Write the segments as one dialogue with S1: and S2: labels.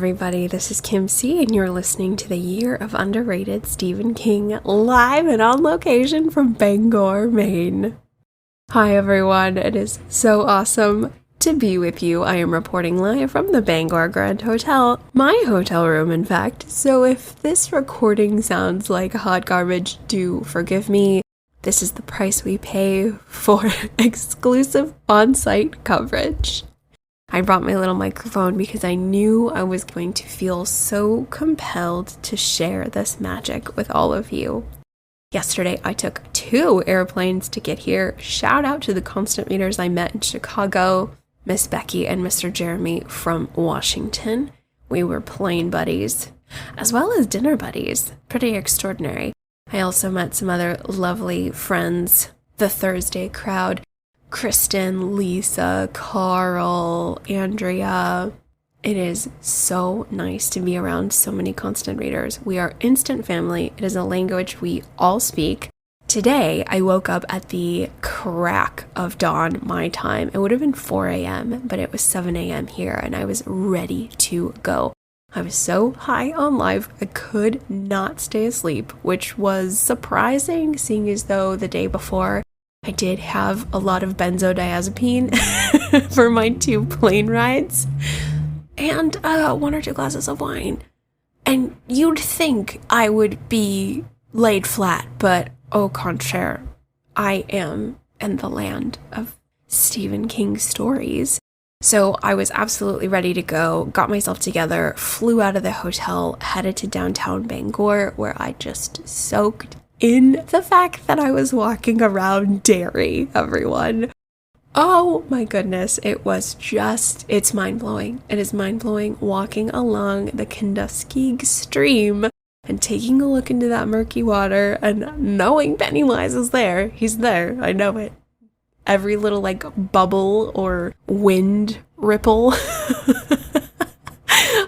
S1: everybody, this is Kim C, and you're listening to the Year of Underrated Stephen King live and on location from Bangor, Maine. Hi everyone, it is so awesome to be with you. I am reporting live from the Bangor Grand Hotel, my hotel room in fact, so if this recording sounds like hot garbage, do forgive me. This is the price we pay for exclusive on-site coverage. I brought my little microphone because I knew I was going to feel so compelled to share this magic with all of you. Yesterday, I took 2 airplanes to get here. Shout out to the constant readers I met in Chicago, Miss Becky and Mr. Jeremy from Washington. We were plane buddies, as well as dinner buddies. Pretty extraordinary. I also met some other lovely friends, the Thursday crowd. Kristen, Lisa, Carl, Andrea. It is so nice to be around so many constant readers. We are instant family. It is a language we all speak. Today, I woke up at the crack of dawn, my time. It would have been 4 a.m., but it was 7 a.m. here, and I was ready to go. I was so high on life, I could not stay asleep, which was surprising, seeing as though the day before, I did have a lot of benzodiazepine for my 2 plane rides and 1 or 2 glasses of wine. And you'd think I would be laid flat, but au contraire, I am in the land of Stephen King stories. So I was absolutely ready to go, got myself together, flew out of the hotel, headed to downtown Bangor, where I just soaked in the fact that I was walking around Derry, everyone. Oh my goodness, it's mind-blowing. It is mind-blowing walking along the Kenduskeag stream and taking a look into that murky water and knowing Pennywise is there. He's there, I know it. Every little bubble or wind ripple,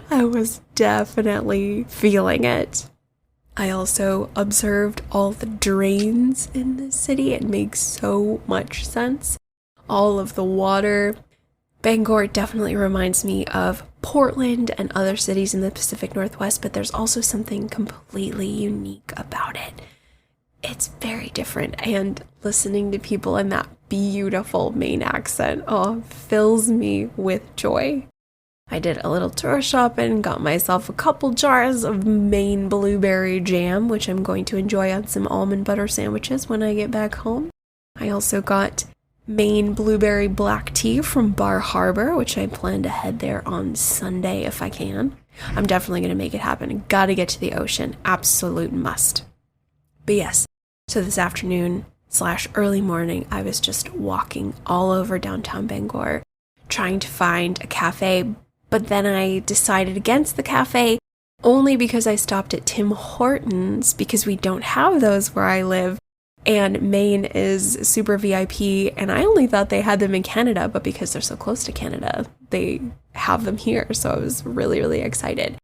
S1: I was definitely feeling it. I also observed all the drains in the city. It makes so much sense. All of the water. Bangor definitely reminds me of Portland and other cities in the Pacific Northwest, but there's also something completely unique about it. It's very different, and listening to people in that beautiful Maine accent, fills me with joy. I did a little tour shopping, got myself a couple jars of Maine blueberry jam, which I'm going to enjoy on some almond butter sandwiches when I get back home. I also got Maine blueberry black tea from Bar Harbor, which I plan to head there on Sunday if I can. I'm definitely going to make it happen. Gotta get to the ocean. Absolute must. But yes, so this afternoon/early morning, I was just walking all over downtown Bangor, trying to find a cafe. But then I decided against the cafe only because I stopped at Tim Hortons because we don't have those where I live. And Maine is super VIP, and I only thought they had them in Canada, but because they're so close to Canada, they have them here. So I was really, really excited.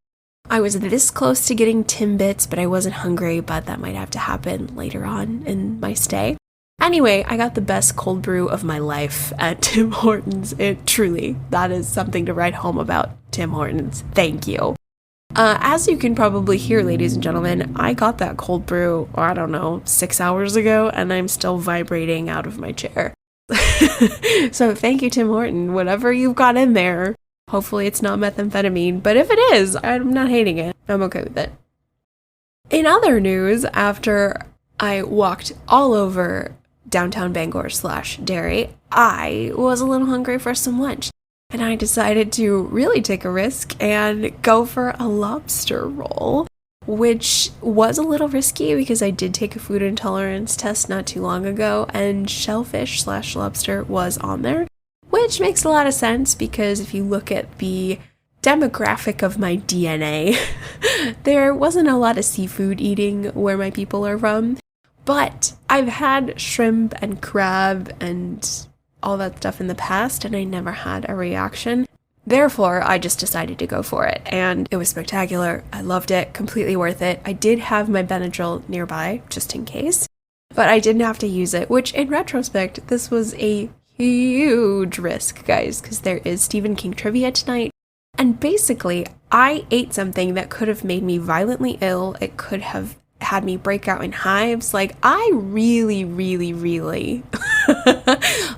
S1: I was this close to getting Timbits, but I wasn't hungry, but that might have to happen later on in my stay. Anyway, I got the best cold brew of my life at Tim Hortons. That is something to write home about, Tim Hortons. Thank you. As you can probably hear, ladies and gentlemen, I got that cold brew, 6 hours ago, and I'm still vibrating out of my chair. So thank you, Tim Horton. Whatever you've got in there, hopefully it's not methamphetamine, but if it is, I'm not hating it. I'm okay with it. In other news, after I walked all over downtown Bangor/Derry, I was a little hungry for some lunch. And I decided to really take a risk and go for a lobster roll, which was a little risky because I did take a food intolerance test not too long ago, and shellfish/lobster was on there, which makes a lot of sense because if you look at the demographic of my DNA, there wasn't a lot of seafood eating where my people are from. But I've had shrimp and crab and all that stuff in the past, and I never had a reaction. Therefore, I just decided to go for it, and it was spectacular. I loved it, completely worth it. I did have my Benadryl nearby, just in case, but I didn't have to use it, which in retrospect, this was a huge risk, guys, because there is Stephen King trivia tonight, And basically, I ate something that could have made me violently ill. It could have had me break out in hives. Like, I really, really, really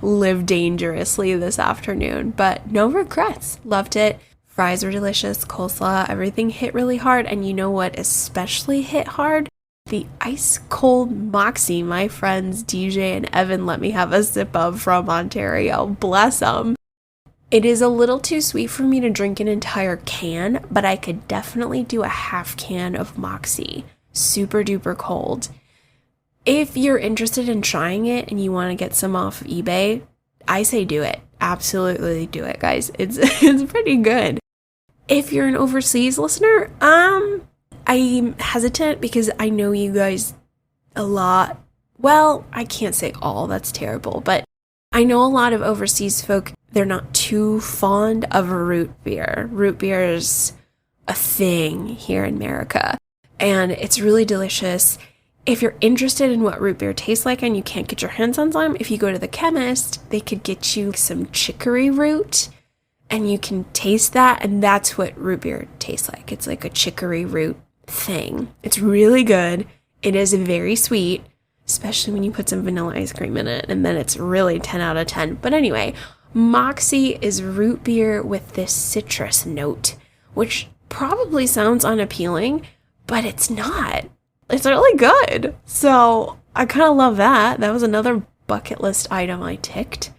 S1: lived dangerously this afternoon, but no regrets. Loved it. Fries were delicious, coleslaw, everything hit really hard. And you know what especially hit hard? The ice cold Moxie my friends DJ and Evan let me have a sip of from Ontario. Bless them. It is a little too sweet for me to drink an entire can, but I could definitely do a half can of Moxie. Super duper cold. If you're interested in trying it and you want to get some off of eBay, I say do it. Absolutely do it, guys. It's pretty good. If you're an overseas listener, I'm hesitant because I know you guys a lot. Well, I can't say all, that's terrible, but I know a lot of overseas folk, they're not too fond of root beer. Root beer is a thing here in America, and it's really delicious. If you're interested in what root beer tastes like and you can't get your hands on some, if you go to the chemist, they could get you some chicory root, and you can taste that, and that's what root beer tastes like. It's like a chicory root thing. It's really good. It is very sweet, especially when you put some vanilla ice cream in it, and then it's really 10 out of 10. But anyway, Moxie is root beer with this citrus note, which probably sounds unappealing, but it's not. It's really good. So I kind of love that. That was another bucket list item I ticked.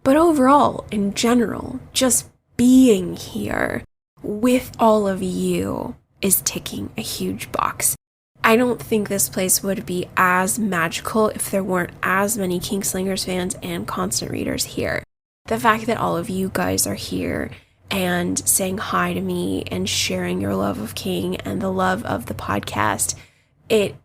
S1: But overall, in general, just being here with all of you is ticking a huge box. I don't think this place would be as magical if there weren't as many Kingslingers fans and constant readers here. The fact that all of you guys are here and saying hi to me and sharing your love of King and the love of the podcast, it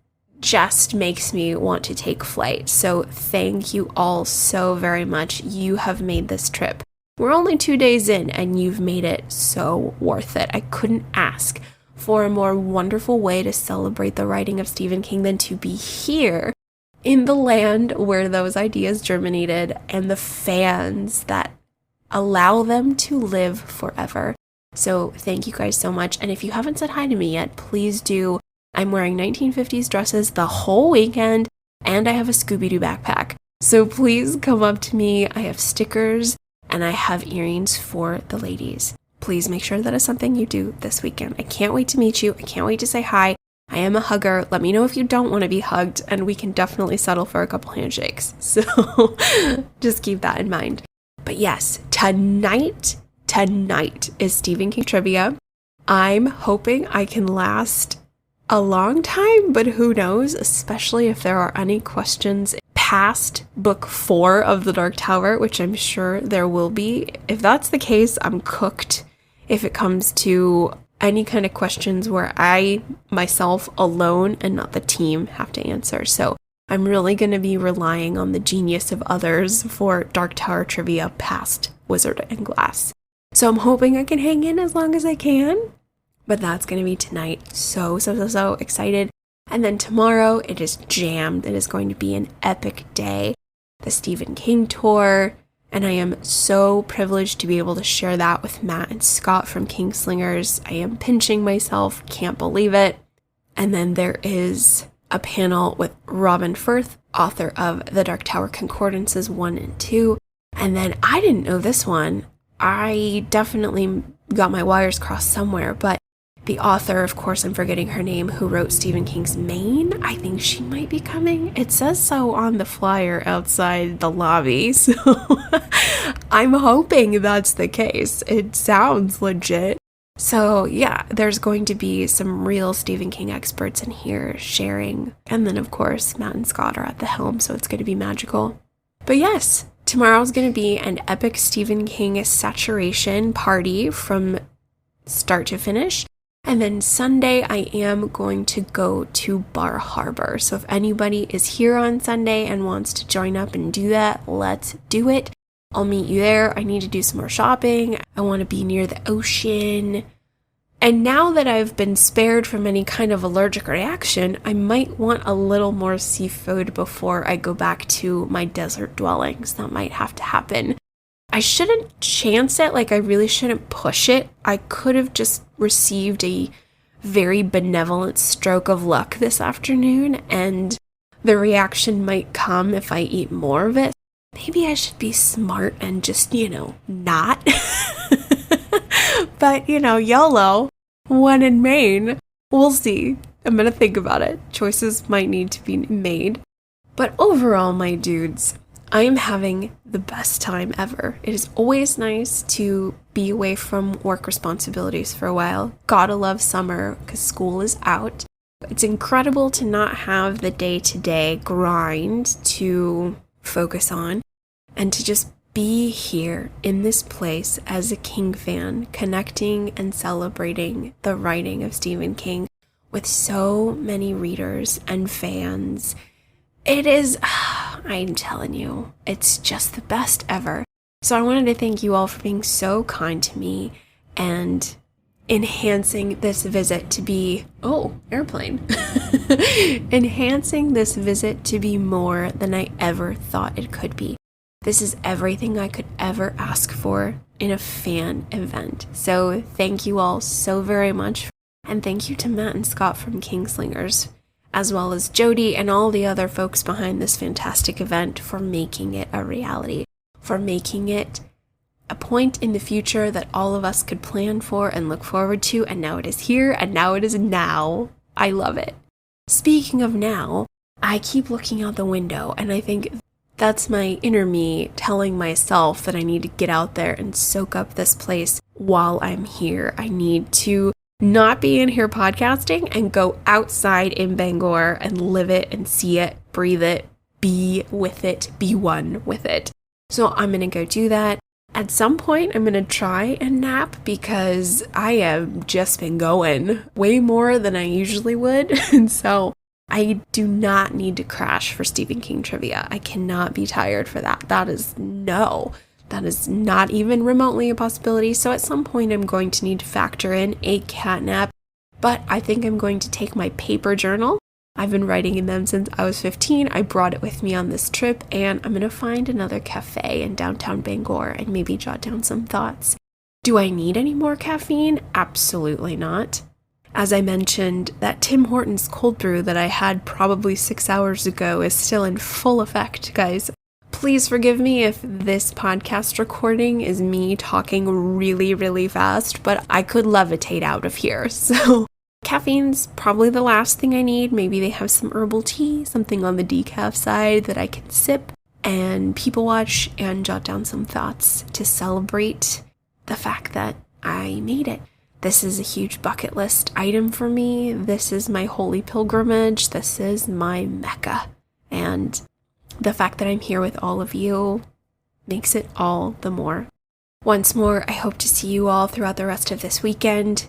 S1: just makes me want to take flight. So thank you all so very much. You have made this trip. We're only 2 days in and you've made it so worth it. I couldn't ask for a more wonderful way to celebrate the writing of Stephen King than to be here in the land where those ideas germinated and the fans that allow them to live forever. So thank you guys so much. And if you haven't said hi to me yet, please do. I'm wearing 1950s dresses the whole weekend, and I have a Scooby-Doo backpack. So please come up to me. I have stickers, and I have earrings for the ladies. Please make sure that is something you do this weekend. I can't wait to meet you. I can't wait to say hi. I am a hugger. Let me know if you don't want to be hugged, and we can definitely settle for a couple handshakes. So just keep that in mind. But yes, tonight is Stephen King trivia. I'm hoping I can last a long time, but who knows, especially if there are any questions past book 4 of The Dark Tower, which I'm sure there will be. If that's the case, I'm cooked if it comes to any kind of questions where I, myself, alone, and not the team, have to answer. So I'm really going to be relying on the genius of others for Dark Tower trivia past Wizard and Glass. So I'm hoping I can hang in as long as I can. But that's going to be tonight. So excited. And then tomorrow, it is jammed. It is going to be an epic day. The Stephen King tour. And I am so privileged to be able to share that with Matt and Scott from Kingslingers. I am pinching myself. Can't believe it. And then there is a panel with Robin Firth, author of The Dark Tower Concordances 1 and 2. And then I didn't know this one. I definitely got my wires crossed somewhere, but the author, of course, I'm forgetting her name, who wrote Stephen King's Maine, I think she might be coming. It says so on the flyer outside the lobby, so I'm hoping that's the case. It sounds legit. So yeah, there's going to be some real Stephen King experts in here sharing. And then, of course, Matt and Scott are at the helm, so it's going to be magical. But yes, tomorrow's going to be an epic Stephen King saturation party from start to finish. And then Sunday, I am going to go to Bar Harbor. So if anybody is here on Sunday and wants to join up and do that, let's do it. I'll meet you there. I need to do some more shopping. I want to be near the ocean. And now that I've been spared from any kind of allergic reaction, I might want a little more seafood before I go back to my desert dwellings. That might have to happen. I shouldn't chance it, like I really shouldn't push it. I could have just received a very benevolent stroke of luck this afternoon, and the reaction might come if I eat more of it. Maybe I should be smart and just, not. But, YOLO, when in Maine, we'll see. I'm gonna think about it. Choices might need to be made. But overall, my dudes, I am having the best time ever. It is always nice to be away from work responsibilities for a while. Gotta love summer because school is out. It's incredible to not have the day-to-day grind to focus on and to just be here in this place as a King fan, connecting and celebrating the writing of Stephen King with so many readers and fans. It is, I'm telling you, it's just the best ever. So I wanted to thank you all for being so kind to me and enhancing this visit to be, airplane. Enhancing this visit to be more than I ever thought it could be. This is everything I could ever ask for in a fan event. So thank you all so very much. And thank you to Matt and Scott from Kingslingers, as well as Jody and all the other folks behind this fantastic event for making it a reality, for making it a point in the future that all of us could plan for and look forward to, and now it is here, and now it is now. I love it. Speaking of now, I keep looking out the window, and I think that's my inner me telling myself that I need to get out there and soak up this place while I'm here. I need to not be in here podcasting and go outside in Bangor and live it and see it, breathe it, be with it, be one with it. So I'm going to go do that. At some point, I'm going to try and nap because I have just been going way more than I usually would. And so I do not need to crash for Stephen King trivia. I cannot be tired for that. That is not even remotely a possibility. So at some point, I'm going to need to factor in a cat nap. But I think I'm going to take my paper journal. I've been writing in them since I was 15. I brought it with me on this trip, and I'm going to find another cafe in downtown Bangor and maybe jot down some thoughts. Do I need any more caffeine? Absolutely not. As I mentioned, that Tim Hortons cold brew that I had probably 6 hours ago is still in full effect, guys. Please forgive me if this podcast recording is me talking really, really fast, but I could levitate out of here. So caffeine's probably the last thing I need. Maybe they have some herbal tea, something on the decaf side that I can sip and people watch and jot down some thoughts to celebrate the fact that I made it. This is a huge bucket list item for me. This is my holy pilgrimage. This is my Mecca. And the fact that I'm here with all of you makes it all the more. Once more, I hope to see you all throughout the rest of this weekend.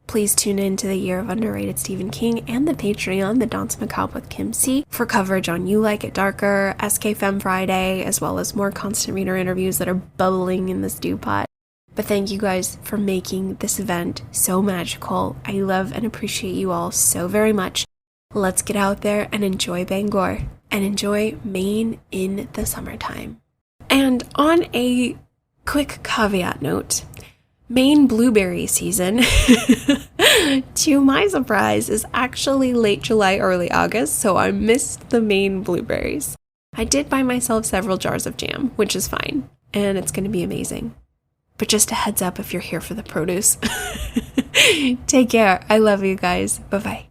S1: Please tune in to the Year of Underrated Stephen King and the Patreon, the Danse Macabre with Kim C, for coverage on You Like It Darker, SK Femme Friday, as well as more constant reader interviews that are bubbling in the stew pot. But thank you guys for making this event so magical. I love and appreciate you all so very much. Let's get out there and enjoy Bangor and enjoy Maine in the summertime. And on a quick caveat note, Maine blueberry season, to my surprise, is actually late July, early August, so I missed the Maine blueberries. I did buy myself several jars of jam, which is fine, and it's going to be amazing. But just a heads up if you're here for the produce. Take care. I love you guys. Bye-bye.